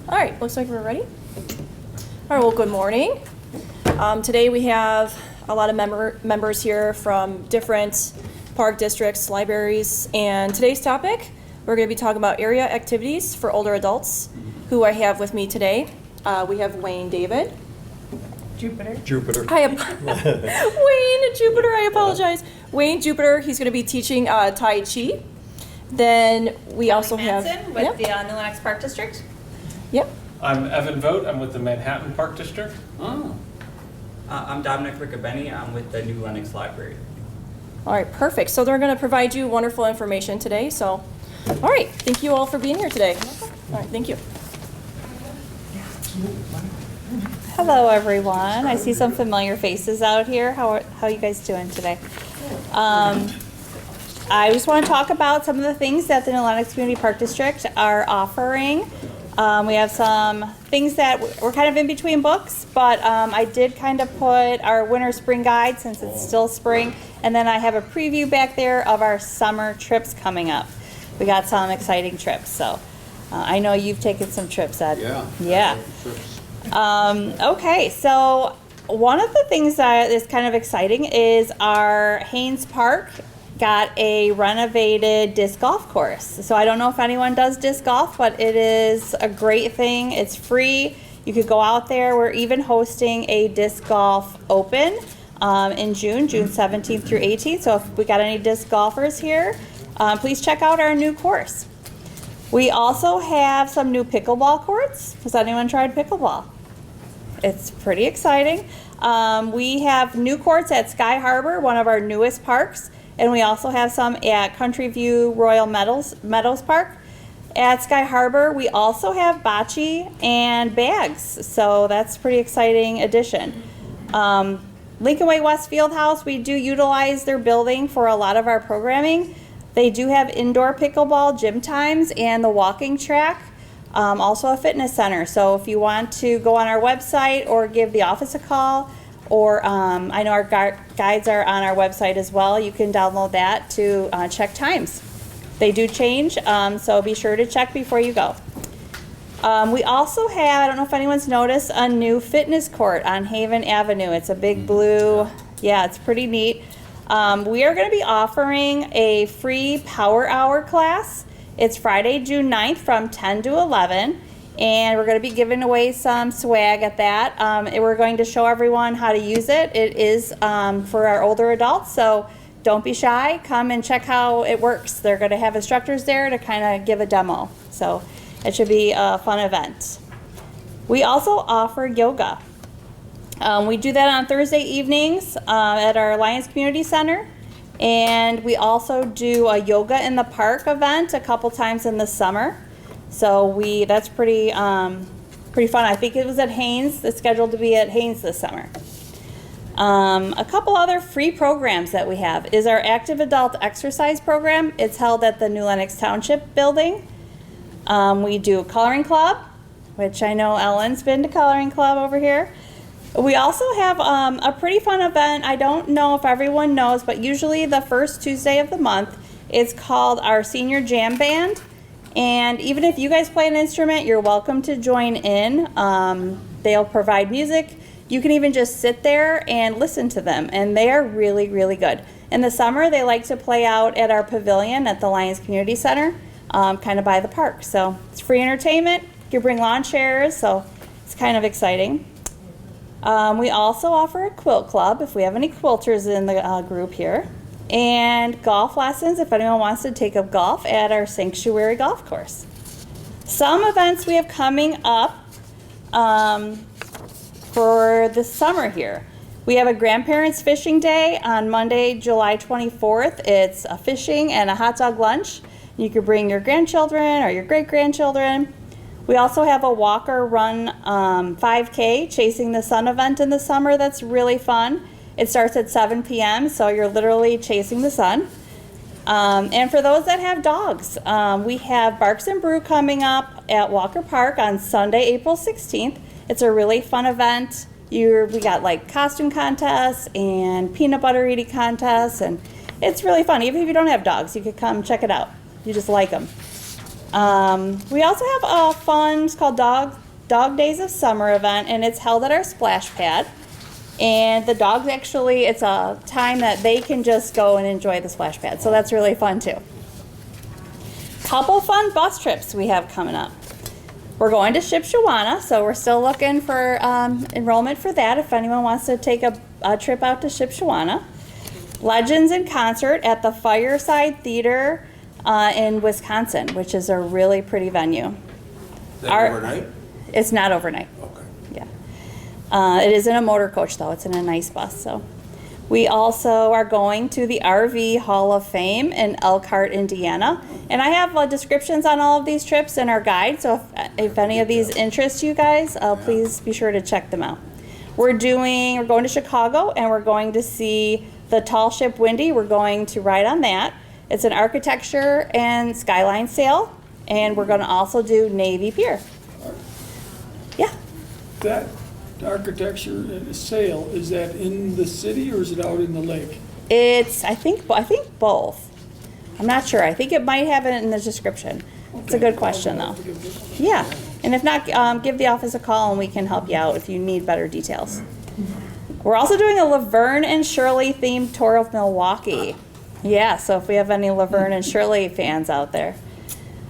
All right, looks like we're ready. All right, well, good morning. Today we have a lot of members here from different park districts, libraries, and today's topic, we're going to be talking about area activities for older adults, who I have with me today. We have Wayne David. Jupiter. Wayne Jupiter, I apologize. Wayne Jupiter, he's going to be teaching Tai Chi. Then we also have with the Lenox Park District. Yep. I'm Evan Vogt. I'm with the Manhattan Park District. Oh. I'm Dominic Riccobeni. I'm with the new Lenox Library. All right, perfect. So they're going to provide you wonderful information today. So, all right, thank you all for being here today. All right, thank you. Hello, everyone. I see some familiar faces out here. How are you guys doing today? I just want to talk about some of the things that the Lenox Community Park District are offering. We have some things that we're kind of in between books, but I did kind of put our winter spring guide since it's still spring, and then I have a preview back there of our summer trips coming up. We got some exciting trips, so I know you've taken some trips, Ed. Yeah. Okay, so one of the things that is kind of exciting is our Haynes Park got a renovated disc golf course. So I don't know if anyone does disc golf, but it is a great thing. It's free. You could go out there. We're even hosting a disc golf open in June 17th through 18th. So if we got any disc golfers here, please check out our new course. We also have some new pickleball courts. Has anyone tried pickleball? It's pretty exciting. We have new courts at Sky Harbor, one of our newest parks. And we also have some at Country View Royal Meadows Park. At Sky Harbor, we also have bocce and bags, so that's a pretty exciting addition. Lincoln Way West Fieldhouse, we do utilize their building for a lot of our programming. They do have indoor pickleball gym times and the walking track, also a fitness center. So if you want to go on our website or give the office a call, or I know our guides are on our website as well. You can download that to check times. They do change, so be sure to check before you go. We also have, I don't know if anyone's noticed, a new fitness court on Haven Avenue. It's a big blue, yeah, it's pretty neat. We are going to be offering a free power hour class. It's Friday, June 9th from 10 to 11. And we're going to be giving away some swag at that. And we're going to show everyone how to use it. It is for our older adults, so don't be shy. Come and check how it works. They're going to have instructors there to kind of give a demo. So it should be a fun event. We also offer yoga. We do that on Thursday evenings at our Lions Community Center. And we also do a yoga in the park event a couple times in the summer. So that's pretty fun. I think it was at Haynes. It's scheduled to be at Haynes this summer. A couple other free programs that we have is our active adult exercise program. It's held at the New Lenox Township building. We do a coloring club, which I know Ellen's been to coloring club over here. We also have a pretty fun event. I don't know if everyone knows, but usually the first Tuesday of the month, it's called our Senior Jam Band. And even if you guys play an instrument, you're welcome to join in. They'll provide music. You can even just sit there and listen to them, and they are really, really good. In the summer, they like to play out at our pavilion at the Lions Community Center, kind of by the park. So it's free entertainment. You can bring lawn chairs, so it's kind of exciting. We also offer a quilt club if we have any quilters in the group here. And golf lessons if anyone wants to take up golf at our Sanctuary Golf Course. Some events we have coming up for the summer here. We have a Grandparents Fishing Day on Monday, July 24th. It's a fishing and a hot dog lunch. You could bring your grandchildren or your great-grandchildren. We also have a walker run 5K Chasing the Sun event in the summer that's really fun. It starts at 7 p.m., so you're literally chasing the sun. And for those that have dogs, we have Barks and Brew coming up at Walker Park on Sunday, April 16th. It's a really fun event. We got like costume contests and peanut butter eating contests, and it's really fun. Even if you don't have dogs, you could come check it out. You just like them. We also have a fun, it's called Dog Days of Summer event, and it's held at our splash pad. And the dogs actually, it's a time that they can just go and enjoy the splash pad. So that's really fun too. Couple fun bus trips we have coming up. We're going to Shipshewana, so we're still looking for enrollment for that if anyone wants to take a trip out to Shipshewana. Legends in concert at the Fireside Theater in Wisconsin, which is a really pretty venue. Is that overnight? It's not overnight. Okay. Yeah. It is in a motor coach though. It's in a nice bus. So, we also are going to the RV Hall of Fame in Elkhart, Indiana, and I have descriptions on all of these trips in our guide. So if any of these interest you guys, please be sure to check them out. We're going to Chicago, and we're going to see the tall ship Windy. We're going to ride on that. It's an architecture and skyline sail, and we're going to also do Navy Pier. Yeah. That architecture and sail, is that in the city or is it out in the lake? It's, I think both. I'm not sure. I think it might have it in the description. It's a good question though. Yeah, and if not, give the office a call and we can help you out if you need better details. We're also doing a Laverne and Shirley themed tour of Milwaukee. Yeah, so if we have any Laverne and Shirley fans out there.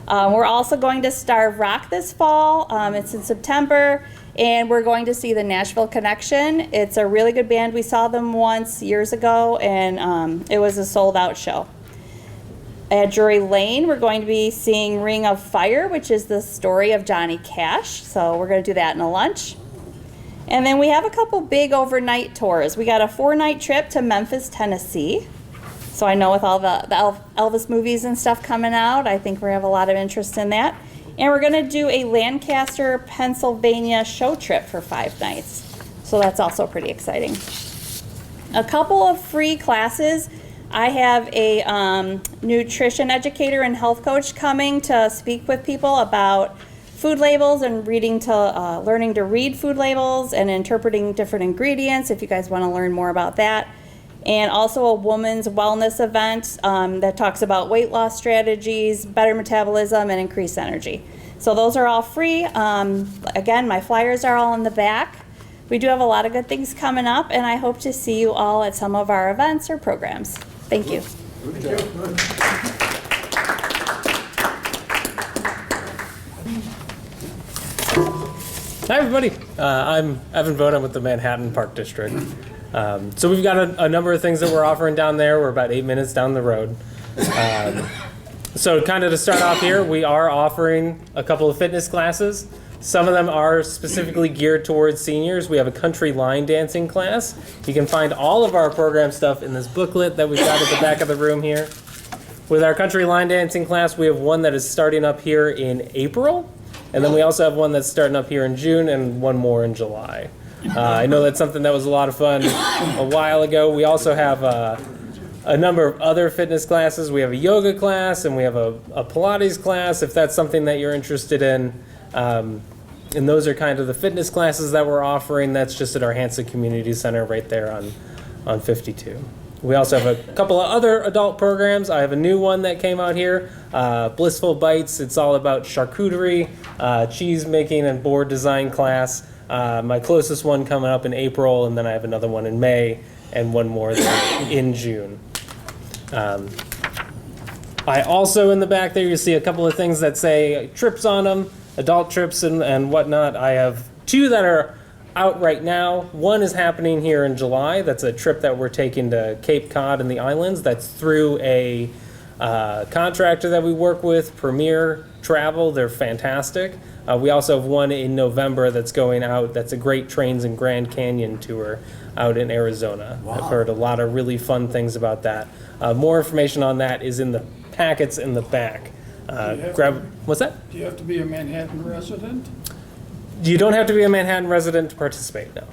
We're also going to Starve Rock this fall. It's in September. And we're going to see the Nashville Connection. It's a really good band. We saw them once years ago, and it was a sold-out show. At Drury Lane, we're going to be seeing Ring of Fire, which is the story of Johnny Cash. So we're going to do that in a lunch. And then we have a couple big overnight tours. We got a 4-night trip to Memphis, Tennessee. So I know with all the Elvis movies and stuff coming out, I think we have a lot of interest in that. And we're going to do a Lancaster, Pennsylvania show trip for 5 nights. So that's also pretty exciting. A couple of free classes. I have a nutrition educator and health coach coming to speak with people about food labels and learning to read food labels and interpreting different ingredients if you guys want to learn more about that. And also a woman's wellness event that talks about weight loss strategies, better metabolism, and increased energy. So those are all free. Again, my flyers are all in the back. We do have a lot of good things coming up, and I hope to see you all at some of our events or programs. Thank you. Hi, everybody. I'm Evan Vogt. I'm with the Manhattan Park District. So we've got a number of things that we're offering down there. We're about 8 minutes down the road. So kind of to start off here, we are offering a couple of fitness classes. Some of them are specifically geared towards seniors. We have a country line dancing class. You can find all of our program stuff in this booklet that we've got at the back of the room here. With our country line dancing class, we have one that is starting up here in April. And then we also have one that's starting up here in June and one more in July. I know that's something that was a lot of fun a while ago. We also have a number of other fitness classes. We have a yoga class and we have a Pilates class if that's something that you're interested in. And those are kind of the fitness classes that we're offering. That's just at our Hanson Community Center right there on 52. We also have a couple of other adult programs. I have a new one that came out here, Blissful Bites. It's all about charcuterie, cheese making, and board design class. My closest one coming up in April, and then I have another one in May, and one more in June. I also, in the back there, you see a couple of things that say trips on them, adult trips and whatnot. I have 2 that are out right now. One is happening here in July. That's a trip that we're taking to Cape Cod and the islands. That's through a contractor that we work with, Premier Travel. They're fantastic. We also have one in November that's going out. That's a Great Trains and Grand Canyon tour out in Arizona. Wow. I've heard a lot of really fun things about that. More information on that is in the packets in the back. What's that? Do you have to be a Manhattan resident? You don't have to be a Manhattan resident to participate, no.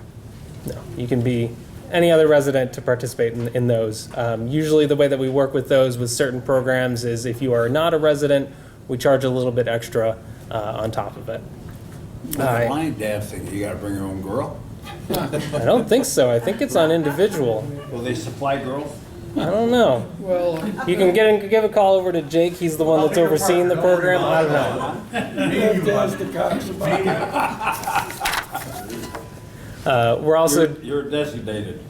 No, you can be any other resident to participate in those. Usually the way that we work with those with certain programs is if you are not a resident, we charge a little bit extra on top of it. Line dancing, you gotta bring your own girl? I don't think so. I think it's on individual. Will they supply girls? I don't know. Well, You can give a call over to Jake. He's the one that's overseeing the program. I don't know. you have to ask the cops about it. We're also You're designated.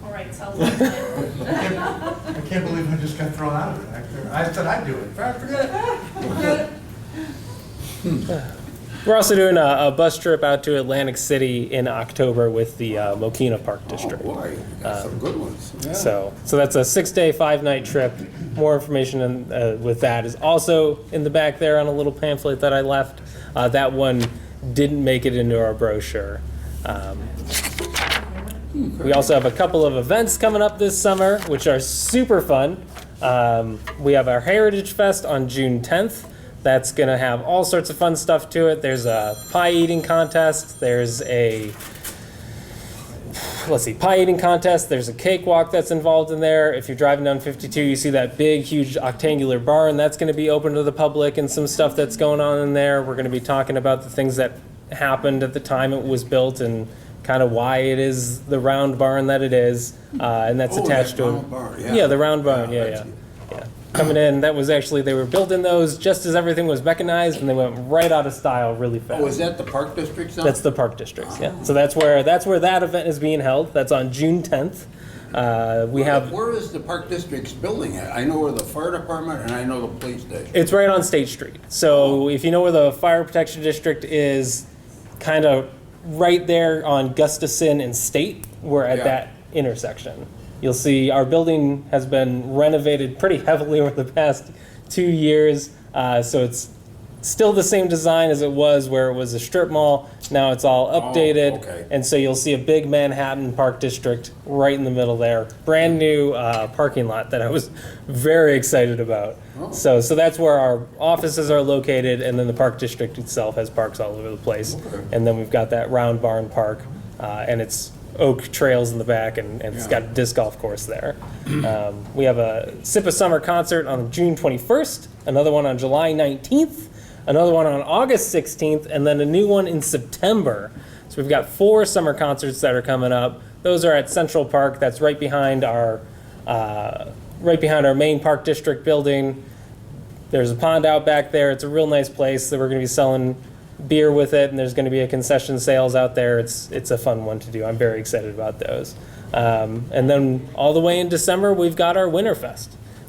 All right, sounds I can't believe I just got thrown out of it. I said I'd do it. Forget it. We're also doing a bus trip out to Atlantic City in October with the Mokina Park Oh, District. boy, got some good ones. So that's a 6-day, 5-night trip. More information with that is also in the back there on a little pamphlet that I left. That one didn't make it into our brochure. We also have a couple of events coming up this summer, which are super fun. We have our Heritage Fest on June 10th. That's going to have all sorts of fun stuff to it. There's a pie eating contest. There's a pie eating contest. There's a cakewalk that's involved in there. If you're driving down 52, you see that big, huge octangular barn. That's going to be open to the public and some stuff that's going on in there. We're going to be talking about the things that happened at the time it was built and kind of why it is the round barn that it is. And that's attached to round barn, Yeah, the round barn. Yeah, Yeah. that's- Coming in, that was actually, they were building those just as everything was mechanized, and they went right out of style really fast. Oh, is that the Park District zone? That's the Park Districts, yeah. So that's where that event is being held. That's on June 10th. We have, Where is the Park District's building at? I know where the fire department and I know the police station. it's right on State Street. So if you know where the Fire Protection District is, kind of right there on Gustafson and State, we're at Yeah. that intersection. You'll see our building has been renovated pretty heavily over the past 2 years. So it's still the same design as it was where it was a strip mall. Now it's all updated. okay. And so you'll see a big Manhattan Park District right in the middle there. Brand new parking lot that I was very excited about. So that's where our offices are located, and then the Park District itself has parks all over the place. Okay. And then we've got that round barn park, and it's oak trails in the back, and it's got a disc golf course there. We have a Sip of Summer concert on June 21st, another one on July 19th, another one on August 16th, and then a new one in September. So we've got 4 summer concerts that are coming up. Those are at Central Park. That's right behind our main Park District building. There's a pond out back there. It's a real nice place that we're going to be selling beer with it, and there's going to be a concession sales out there. It's a fun one to do. I'm very excited about those. And then all the way in December, we've got our Winterfest.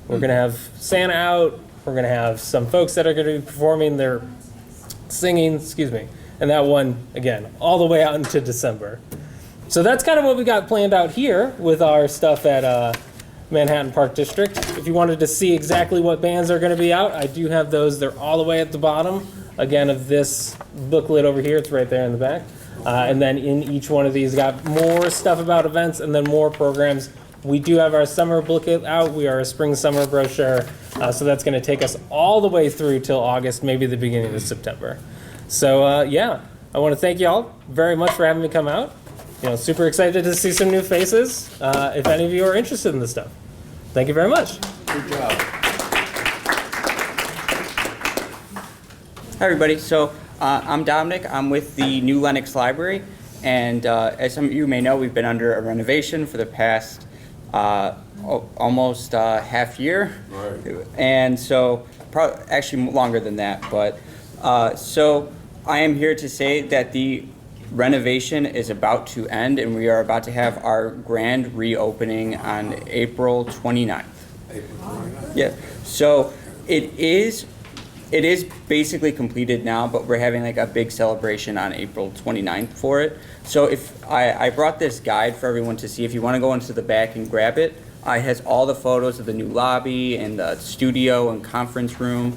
We're going to have Santa out. We're going to have some folks that are going to be performing their singing, and that one, again, all the way out into December. So that's kind of what we got planned out here with our stuff at Manhattan Park District. If you wanted to see exactly what bands are going to be out, I do have those. They're all the way at the bottom, again, of this booklet over here. It's right there in the back. And then in each one of these, got more stuff about events and then more programs. We do have our summer booklet out. We are a spring-summer brochure. So that's going to take us all the way through till August, maybe the beginning of September. So, yeah, I want to thank you all very much for having me come out. Super excited to see some new faces, if any of you are interested in this stuff. Thank you very much. Good job. Hi, everybody. So I'm Dominic. I'm with the new Lenox Library. And as some of you may know, we've been under a renovation for the past almost half year. Right. And so actually longer than that. But so I am here to say that the renovation is about to end, and we are about to have our grand reopening on April 29th. April 29th. Yeah, so it is basically completed now, but we're having like a big celebration on April 29th for it. So if I brought this guide for everyone to see. If you want to go into the back and grab it, it has all the photos of the new lobby and the studio and conference room.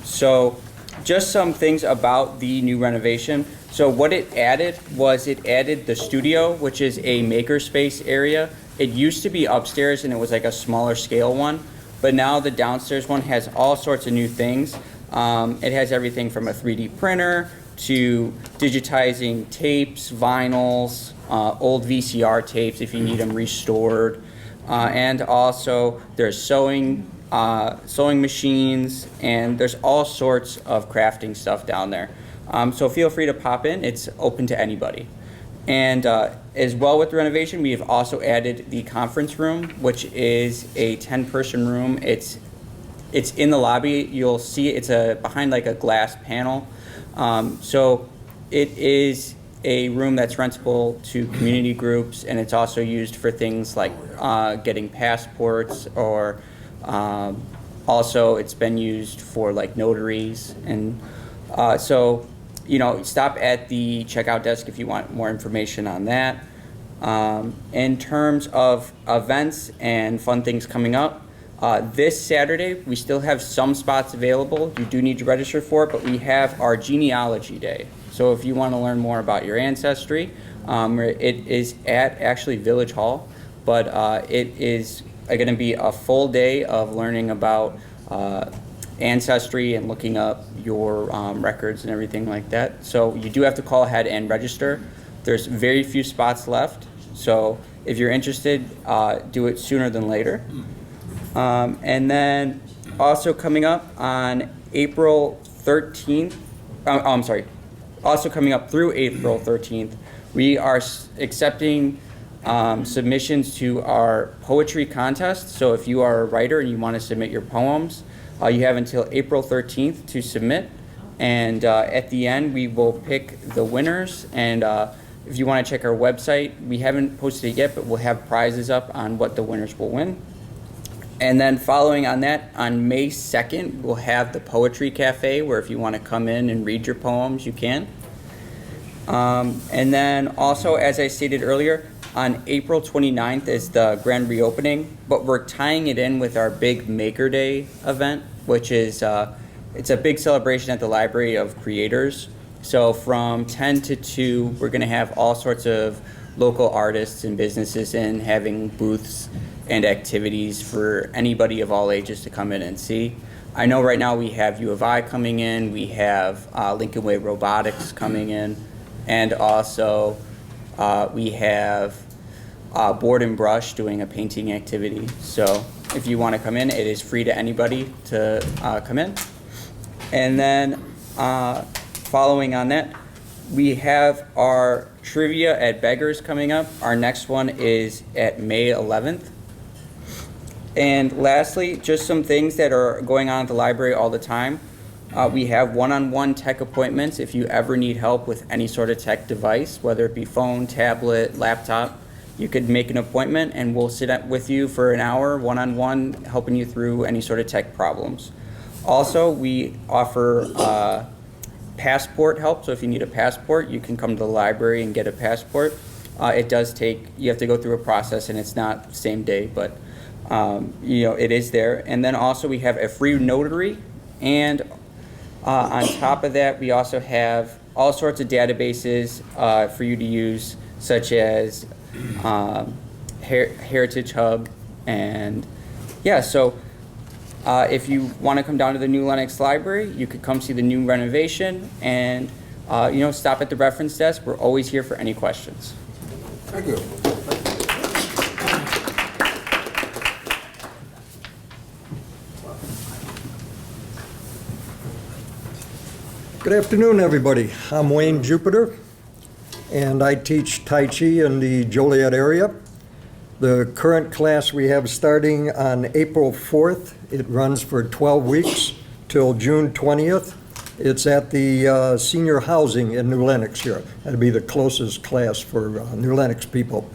So just some things about the new renovation. So what it added was it added the studio, which is a makerspace area. It used to be upstairs and it was like a smaller scale one, but now the downstairs one has all sorts of new things. It has everything from a 3D printer to digitizing tapes, vinyls, old VCR tapes if you need them restored. And also there's sewing machines, and there's all sorts of crafting stuff down there. So feel free to pop in. It's open to anybody. And as well with the renovation, we have also added the conference room, which is a 10-person room. It's in the lobby. You'll see it's behind like a glass panel. So it is a room that's rentable to community groups, and it's also used for things like getting passports, or also it's been used for like notaries. And so, you know, stop at the checkout desk if you want more information on that. In terms of events and fun things coming up, this Saturday, we still have some spots available. You do need to register for it, but we have our genealogy day. So if you want to learn more about your ancestry, it is at actually Village Hall, but it is going to be a full day of learning about ancestry and looking up your records and everything like that. So you do have to call ahead and register. There's very few spots left, so if you're interested, do it sooner than later. And then also coming up on April 13th, also coming up through April 13th, we are accepting submissions to our poetry contest. So if you are a writer and you want to submit your poems, you have until April 13th to submit. And at the end, we will pick the winners. And if you want to check our website, we haven't posted it yet, but we'll have prizes up on what the winners will win. And then following on that, on May 2nd, we'll have the Poetry Cafe, where if you want to come in and read your poems, you can. And then also, as I stated earlier, on April 29th is the grand reopening, but we're tying it in with our big Maker Day event, which is, it's a big celebration at the Library of Creators. So from 10 to 2, we're gonna have all sorts of local artists and businesses in, having booths and activities for anybody of all ages to come in and see. I know right now we have U of I coming in, we have Lincoln Way Robotics coming in, and also we have Board and Brush doing a painting activity. So if you want to come in, it is free to anybody to come in. And then following on that, we have our trivia at Beggars coming up. Our next one is at May 11th. And lastly, just some things that are going on at the library all the time. We have one-on-one tech appointments if you ever need help with any sort of tech device, whether it be phone, tablet, laptop. You could make an appointment and we'll sit with you for an hour, one-on-one, helping you through any sort of tech problems. Also, we offer passport help, so if you need a passport, you can come to the library and get a passport. It does take, you have to go through a process, and it's not same day, but you know, it is there. And then also we have a free notary, and on top of that, we also have all sorts of databases for you to use, such as Heritage Hub. And yeah, so if you want to come down to the new Lenox Library, you could come see the new renovation, and you know, stop at the reference desk. We're always here for any questions. Thank you. Good afternoon, everybody. I'm Wayne Jupiter, and I teach Tai Chi in the Joliet area. The current class we have starting on April 4th. It runs for 12 weeks till June 20th. It's at the senior housing in New Lenox here. That'd be the closest class for New Lenox people.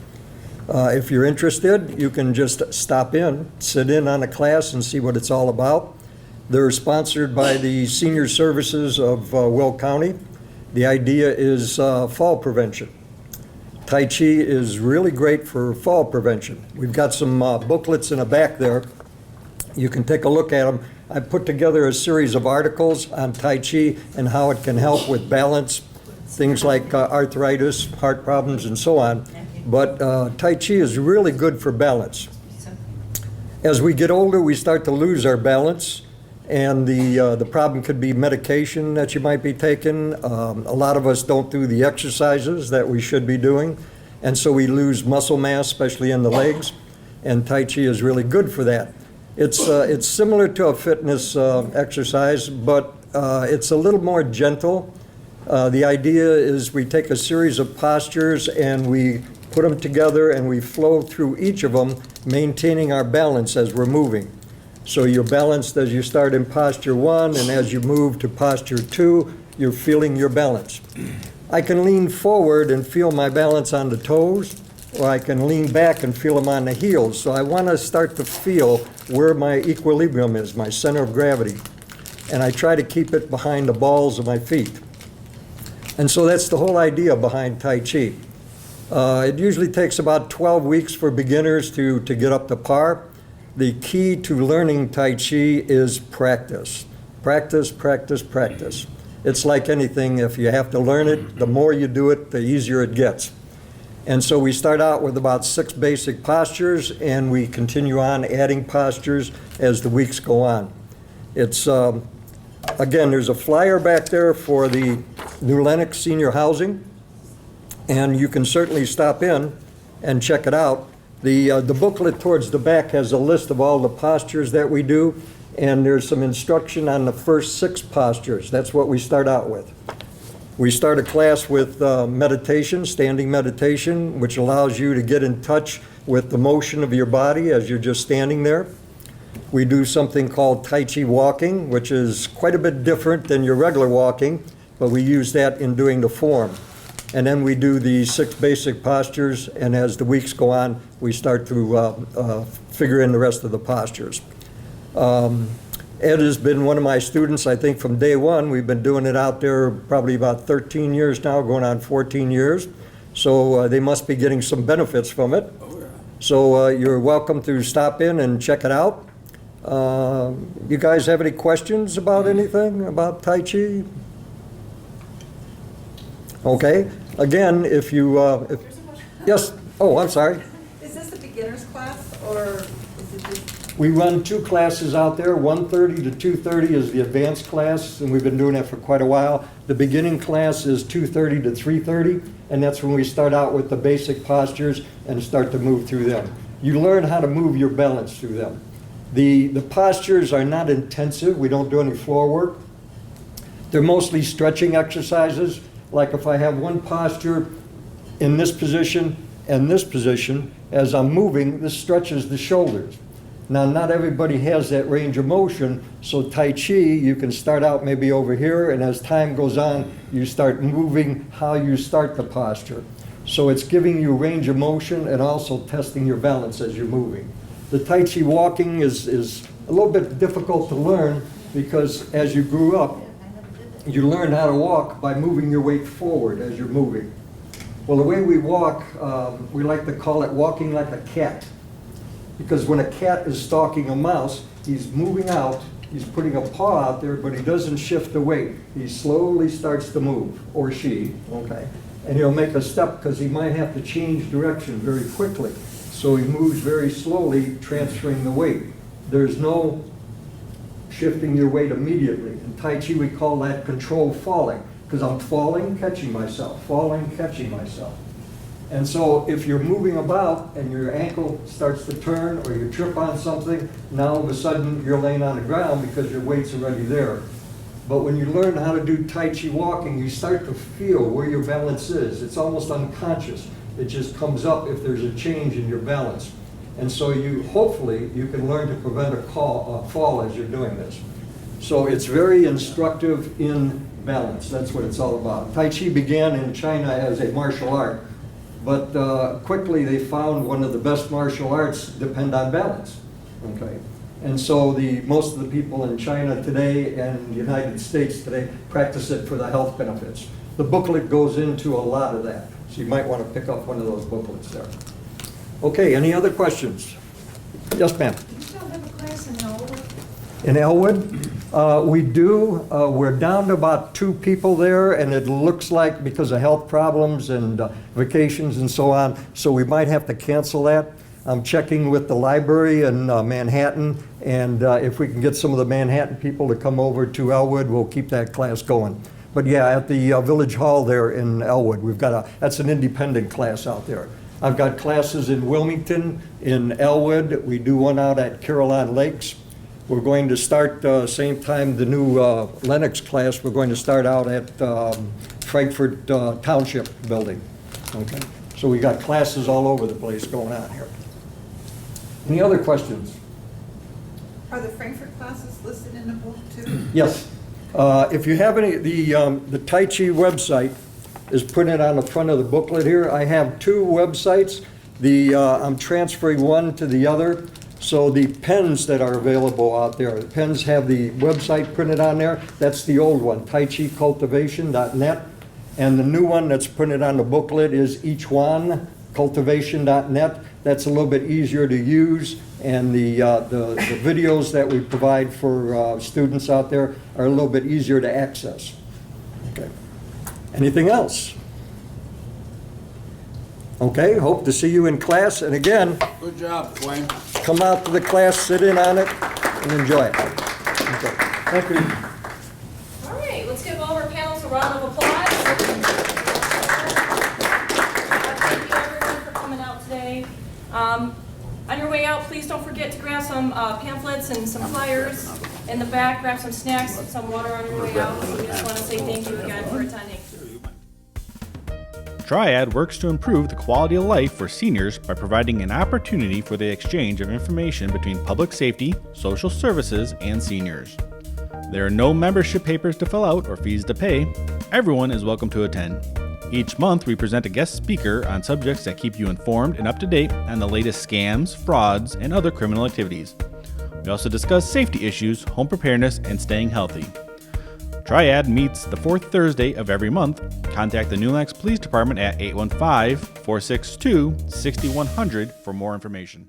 If you're interested, you can just stop in, sit in on a class and see what it's all about. They're sponsored by the Senior Services of Will County. The idea is fall prevention. Tai Chi is really great for fall prevention. We've got some booklets in the back there. You can take a look at them. I put together a series of articles on Tai Chi and how it can help with balance, things like arthritis, heart problems, and so on. But Tai Chi is really good for balance. As we get older, we start to lose our balance. And the problem could be medication that you might be taking. A lot of us don't do the exercises that we should be doing, and so we lose muscle mass, especially in the legs, and Tai Chi is really good for that. It's similar to a fitness exercise, but it's a little more gentle, The idea is we take a series of postures and we put them together and we flow through each of them, maintaining our balance as we're moving. So you're balanced as you start in posture 1, and as you move to posture 2, you're feeling your balance. I can lean forward and feel my balance on the toes, or I can lean back and feel them on the heels. So I want to start to feel where my equilibrium is, my center of gravity. And I try to keep it behind the balls of my feet. And so that's the whole idea behind Tai Chi. It usually takes about 12 weeks for beginners to get up to par. The key to learning Tai Chi is practice. Practice, practice, practice. It's like anything, if you have to learn it, the more you do it, the easier it gets. And so we start out with about 6 basic postures, and we continue on adding postures as the weeks go on. It's, again, there's a flyer back there for the new Lenox senior housing, and you can certainly stop in and check it out. The booklet towards the back has a list of all the postures that we do, and there's some instruction on the first 6 postures. That's what we start out with. We start a class with meditation, standing meditation, which allows you to get in touch with the motion of your body as you're just standing there. We do something called Tai Chi walking, which is quite a bit different than your regular walking, but we use that in doing the form. And then we do the 6 basic postures, and as the weeks go on, we start to figure in the rest of the postures. Ed has been one of my students, I think, from day one. We've been doing it out there probably about 13 years now, going on 14 years. So they must be getting some benefits from it. So you're welcome to stop in and check it out. You guys have any questions about anything about Tai Chi? Okay. Again, if you... yes. Oh, I'm sorry. Is this a beginner's class, or is it just... We run 2 classes out there. 1:30 to 2:30 is the advanced class, and we've been doing that for quite a while. The beginning class is 2:30 to 3:30, and that's when we start out with the basic postures and start to move through them. You learn how to move your balance through them. The postures are not intensive. We don't do any floor work. They're mostly stretching exercises. Like if I have one posture in this position and this position, as I'm moving, this stretches the shoulders. Now, not everybody has that range of motion, so Tai Chi, you can start out maybe over here, and as time goes on, you start moving how you start the posture. So it's giving you range of motion and also testing your balance as you're moving. The Tai Chi walking is a little bit difficult to learn because as you grew up, you learn how to walk by moving your weight forward as you're moving. Well, the way we walk, we like to call it walking like a cat. Because when a cat is stalking a mouse, he's moving out, he's putting a paw out there, but he doesn't shift the weight. He slowly starts to move, or she, okay? And he'll make a step because he might have to change direction very quickly. So he moves very slowly, transferring the weight. There's no shifting your weight immediately. In Tai Chi, we call that controlled falling, because I'm falling, catching myself, falling, catching myself. And so if you're moving about and your ankle starts to turn or you trip on something, now all of a sudden you're laying on the ground because your weight's already there. But when you learn how to do Tai Chi walking, you start to feel where your balance is. It's almost unconscious. It just comes up if there's a change in your balance. And so hopefully you can learn to prevent a fall as you're doing this. So it's very instructive in balance. That's what it's all about. Tai Chi began in China as a martial art. But quickly they found one of the best martial arts depend on balance, okay? And so most of the people in China today and the United States today practice it for the health benefits. The booklet goes into a lot of that, so you might want to pick up one of those booklets there. Okay, any other questions? Yes, ma'am. Do you still have a class in Elwood? In Elwood? We do. We're down to about 2 people there, and it looks like because of health problems and vacations and so on, so we might have to cancel that. I'm checking with the library in Manhattan, and if we can get some of the Manhattan people to come over to Elwood, we'll keep that class going. But yeah, at the Village Hall there in Elwood, that's an independent class out there. I've got classes in Wilmington, in Elwood. We do one out at Caroline Lakes. We're going to start same time the new Lenox class. We're going to start out at Frankfurt Township building. Okay, so we got classes all over the place going on here. Any other questions? Are the Frankfurt classes listed in the book too? Yes. If you have any, the Tai Chi website is printed on the front of the booklet here. I have two websites. I'm transferring one to the other. So the pens that are available out there, the pens have the website printed on there. That's the old one, taichicultivation.net. And the new one that's printed on the booklet is ichuancultivation.net. That's a little bit easier to use. And the videos that we provide for students out there are a little bit easier to access. Okay. Anything else? Okay, hope to see you in class. And again, Good job, Dwayne. come out to the class, sit in on it, and enjoy it. Okay. Thank you. All right, let's give all our panels a round of applause. Thank you everyone for coming out today. On your way out, please don't forget to grab some pamphlets and some flyers in the back, grab some snacks, some water on your way out. So we just want to say thank you again for attending. TRIAD works to improve the quality of life for seniors by providing an opportunity for the exchange of information between public safety, social services, and seniors. There are no membership papers to fill out or fees to pay. Everyone is welcome to attend. Each month, we present a guest speaker on subjects that keep you informed and up to date on the latest scams, frauds, and other criminal activities. We also discuss safety issues, home preparedness, and staying healthy. TRIAD meets the fourth Thursday of every month. Contact the New Lenox Police Department at 815-462-6100 for more information.